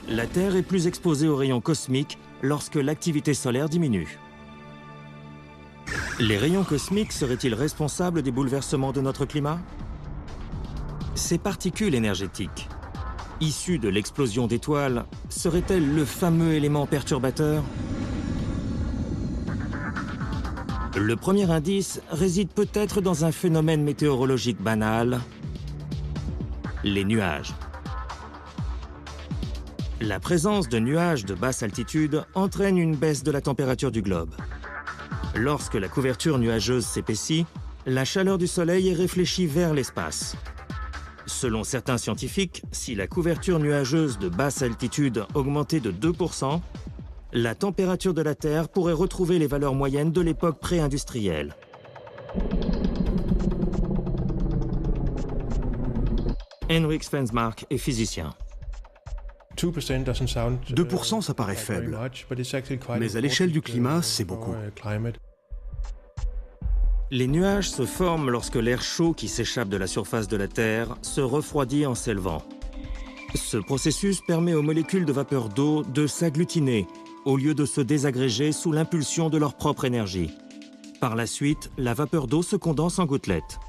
la Terre est plus exposée aux rayons cosmiques lorsque l'activité solaire diminue. Les rayons cosmiques seraient-ils responsables des bouleversements de notre climat? Ces particules énergétiques, issues de l'explosion d'étoiles, seraient-elles le fameux élément perturbateur? Le premier indice réside peut-être dans un phénomène météorologique banal, les nuages. La présence de nuages de basse altitude entraîne une baisse de la température du globe. Lorsque la couverture nuageuse s'épaissit, la chaleur du Soleil est réfléchie vers l'espace. Selon certains scientifiques, si la couverture nuageuse de basse altitude augmentait de 2%, la température de la Terre pourrait retrouver les valeurs moyennes de l'époque pré-industrielle. Henrik Svensmark est physicien. 2%, ça paraît faible, mais à l'échelle du climat, c'est beaucoup. Les nuages se forment lorsque l'air chaud qui s'échappe de la surface de la Terre se refroidit en s'élevant. Ce processus permet aux molécules de vapeur d'eau de s'agglutiner au lieu de se désagréger sous l'impulsion de leur propre énergie. Par la suite, la vapeur d'eau se condense en gouttelettes.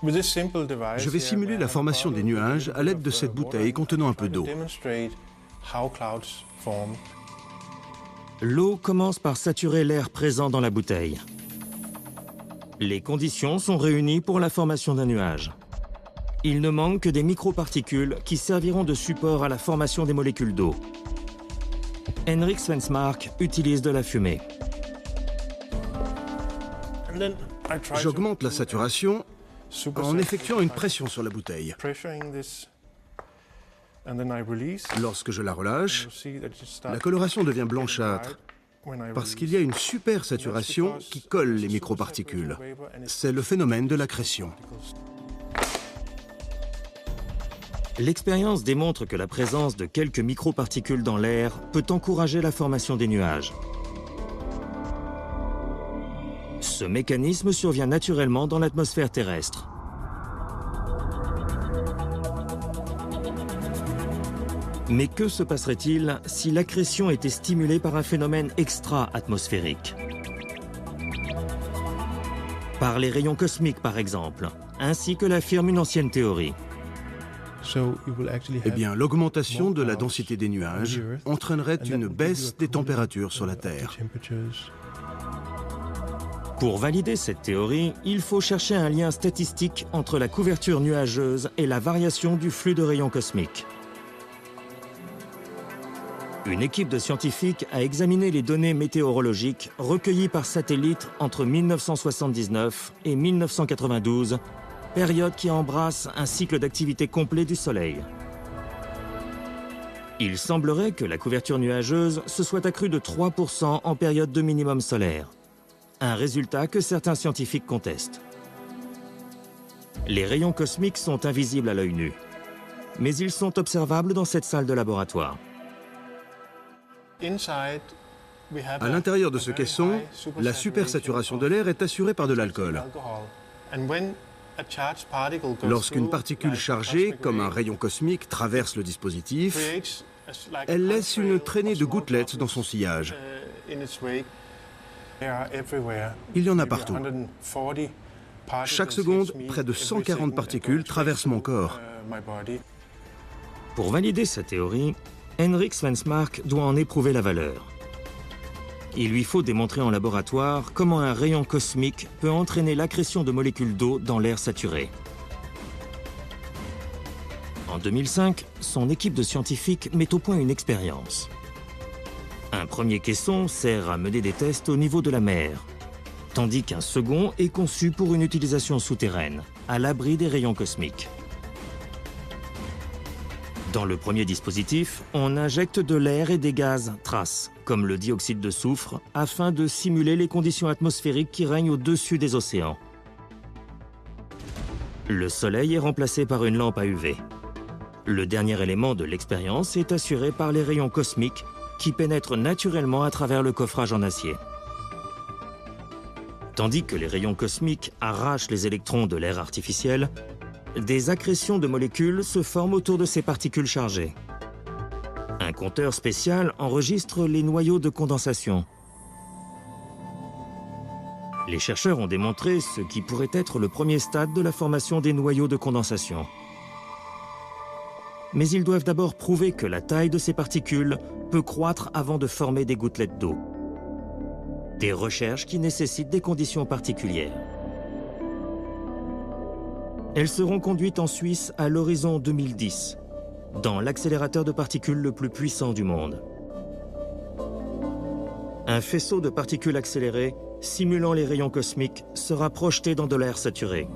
Je vais simuler la formation des nuages à l'aide de cette bouteille contenant un peu d'eau. L'eau commence par saturer l'air présent dans la bouteille. Les conditions sont réunies pour la formation d'un nuage. Il ne manque que des microparticules qui serviront de support à la formation des molécules d'eau. Henrik Svensmark utilise de la fumée. J'augmente la saturation en effectuant une pression sur la bouteille. Lorsque je la relâche, la coloration devient blanchâtre parce qu'il y a une super saturation qui colle les microparticules. C'est le phénomène de l'accrétion. L'expérience démontre que la présence de quelques microparticules dans l'air peut encourager la formation des nuages. Ce mécanisme survient naturellement dans l'atmosphère terrestre. Mais que se passerait-il si l'accrétion était stimulée par un phénomène extra-atmosphérique? Par les rayons cosmiques, par exemple, ainsi que l'affirme une ancienne théorie. Eh bien, l'augmentation de la densité des nuages entraînerait une baisse des températures sur la Terre. Pour valider cette théorie, il faut chercher un lien statistique entre la couverture nuageuse et la variation du flux de rayons cosmiques. Une équipe de scientifiques a examiné les données météorologiques recueillies par satellite entre 1979 et 1992, période qui embrasse un cycle d'activité complet du Soleil. Il semblerait que la couverture nuageuse se soit accrue de 3% en période de minimum solaire, un résultat que certains scientifiques contestent. Les rayons cosmiques sont invisibles à l'œil nu, mais ils sont observables dans cette salle de laboratoire. À l'intérieur de ce caisson, la supersaturation de l'air est assurée par de l'alcool. Lorsqu'une particule chargée, comme un rayon cosmique, traverse le dispositif, elle laisse une traînée de gouttelettes dans son sillage. Il y en a partout. Chaque seconde, près de 140 particules traversent mon corps. Pour valider sa théorie, Henrik Svensmark doit en éprouver la valeur. Il lui faut démontrer en laboratoire comment un rayon cosmique peut entraîner l'accrétion de molécules d'eau dans l'air saturé. En 2005, son équipe de scientifiques met au point une expérience. Un premier caisson sert à mener des tests au niveau de la mer, tandis qu'un second est conçu pour une utilisation souterraine, à l'abri des rayons cosmiques. Dans le premier dispositif, on injecte de l'air et des gaz traces, comme le dioxyde de soufre, afin de simuler les conditions atmosphériques qui règnent au-dessus des océans. Le Soleil est remplacé par une lampe à UV. Le dernier élément de l'expérience est assuré par les rayons cosmiques qui pénètrent naturellement à travers le coffrage en acier. Tandis que les rayons cosmiques arrachent les électrons de l'air artificiel, des accrétions de molécules se forment autour de ces particules chargées. Un compteur spécial enregistre les noyaux de condensation. Les chercheurs ont démontré ce qui pourrait être le premier stade de la formation des noyaux de condensation. Mais ils doivent d'abord prouver que la taille de ces particules peut croître avant de former des gouttelettes d'eau. Des recherches qui nécessitent des conditions particulières. Elles seront conduites en Suisse à l'horizon 2010, dans l'accélérateur de particules le plus puissant du monde. Un faisceau de particules accélérées, simulant les rayons cosmiques, sera projeté dans de l'air saturé.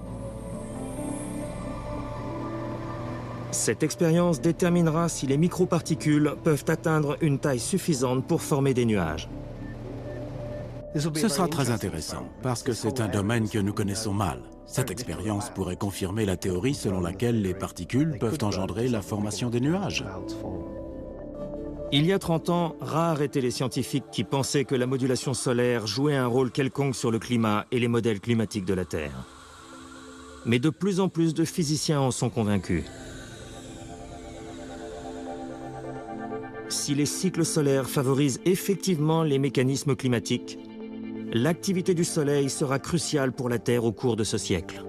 Cette expérience déterminera si les microparticules peuvent atteindre une taille suffisante pour former des nuages. Ce sera très intéressant, parce que c'est un domaine que nous connaissons mal. Cette expérience pourrait confirmer la théorie selon laquelle les particules peuvent engendrer la formation des nuages. Il y a 30 ans, rares étaient les scientifiques qui pensaient que la modulation solaire jouait un rôle quelconque sur le climat et les modèles climatiques de la Terre. Mais de plus en plus de physiciens en sont convaincus. Si les cycles solaires favorisent effectivement les mécanismes climatiques, l'activité du Soleil sera cruciale pour la Terre au cours de ce siècle.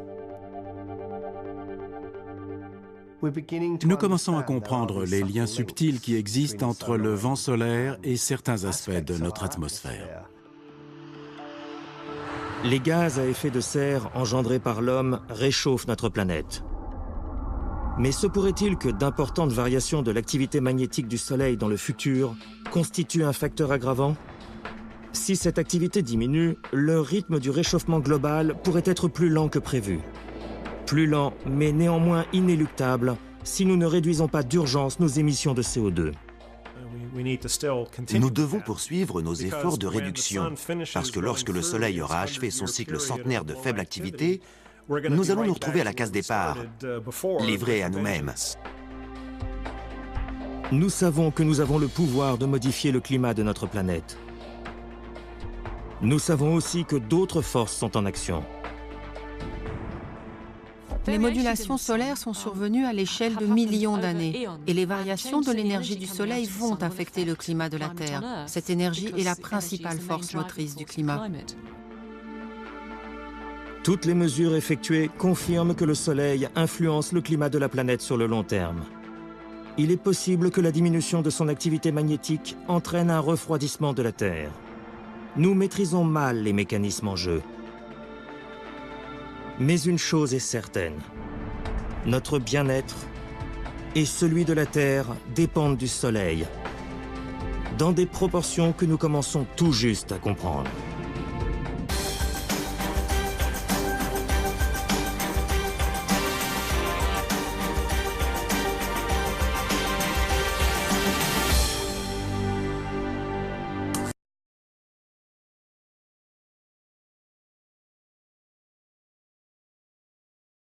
Nous commençons à comprendre les liens subtils qui existent entre le vent solaire et certains aspects de notre atmosphère. Les gaz à effet de serre engendrés par l'homme réchauffent notre planète. Mais se pourrait-il que d'importantes variations de l'activité magnétique du Soleil dans le futur constituent un facteur aggravant? Si cette activité diminue, le rythme du réchauffement global pourrait être plus lent que prévu. Plus lent, mais néanmoins inéluctable, si nous ne réduisons pas d'urgence nos émissions de CO2. Nous devons poursuivre nos efforts de réduction, parce que lorsque le Soleil aura achevé son cycle centenaire de faible activité, nous allons nous retrouver à la case départ, livrés à nous-mêmes. Nous savons que nous avons le pouvoir de modifier le climat de notre planète. Nous savons aussi que d'autres forces sont en action. Les modulations solaires sont survenues à l'échelle de millions d'années et les variations de l'énergie du Soleil vont affecter le climat de la Terre. Cette énergie est la principale force motrice du climat. Toutes les mesures effectuées confirment que le Soleil influence le climat de la planète sur le long terme. Il est possible que la diminution de son activité magnétique entraîne un refroidissement de la Terre. Nous maîtrisons mal les mécanismes en jeu. Mais une chose est certaine, notre bien-être et celui de la Terre dépendent du Soleil, dans des proportions que nous commençons tout juste à comprendre.